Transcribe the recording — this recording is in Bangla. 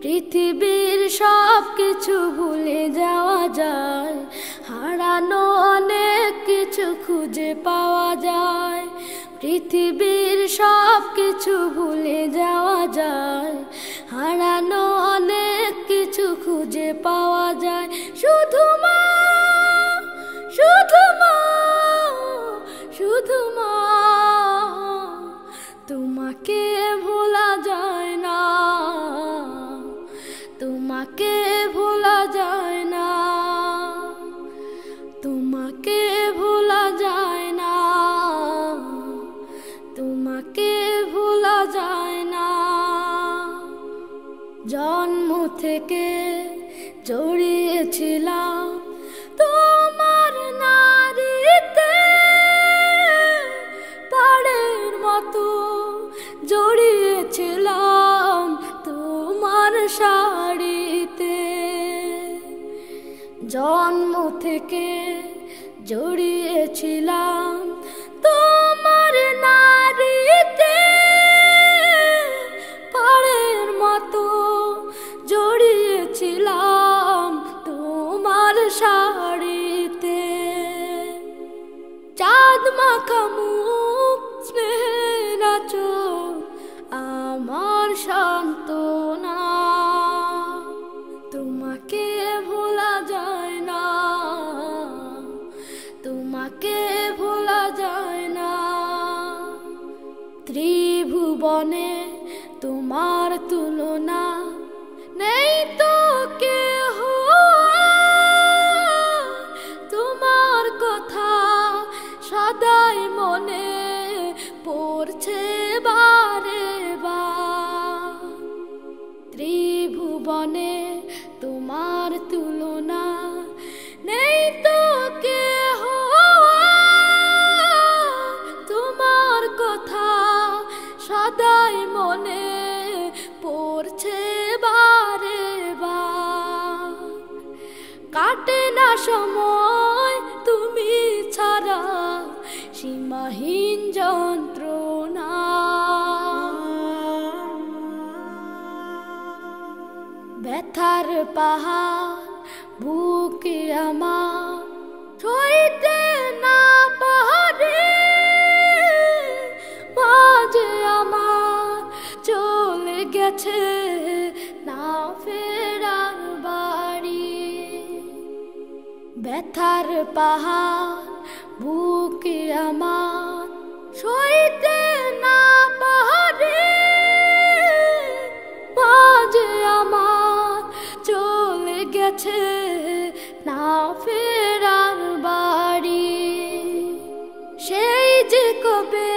পৃথিবীর সব কিছু ভুলে যাওয়া যায়, হারানো অনেক কিছু খুঁজে পাওয়া যায়। পৃথিবীর সব কিছু ভুলে যাওয়া যায়, হারানো অনেক কিছু খুঁজে পাওয়া যায়। শুধু মা, শুধু মা, শুধু মা, তোমাকে ভোলা যায় না, তোমাকে ভোলা যায় না, তোমাকে ভোলা যায় না, তোমাকে ভোলা যায় না। জন্ম থেকে জড়িয়েছিলাম তোমার নারীতে, পাড়ের মতো জড়িয়েছিলাম তোমার শাড়িতে। জন্ম থেকে জড়িয়েছিলাম তোমার নারীতে, পাড়ের মতো জড়িয়েছিলাম তোমার শাড়িতে। চাঁদ মাখা মুখ, স্নেহের আঁচল আমার সান্ত্বনা, তোমাকে ভোলা যায় না, তোমাকে ভোলা যায় না। ত্রিভুবনে তোমার তুলনা নেই তো কেহ, তোমার কথা সদাই মনে পড়ছে বারে বার। ত্রিভুবনে তোমার তুলনা নেই তো কেহ, তোমার কথা সদাই মনে পড়ছে বারে বার। কাটে না সময় তুমি ছাড়া, সীমাহীন যন্ত্রণা। ব্যথার পাহাড় বুকে আমার সইতে না পারে, মাঝে আমার চলে গেছে না ফেরার বাড়ি। ব্যথার পাহাড় বুকে আমার সইতে না পারে, মাঝে আমার চলে গেছে না ফেরার বাড়ি। সেই যে কবে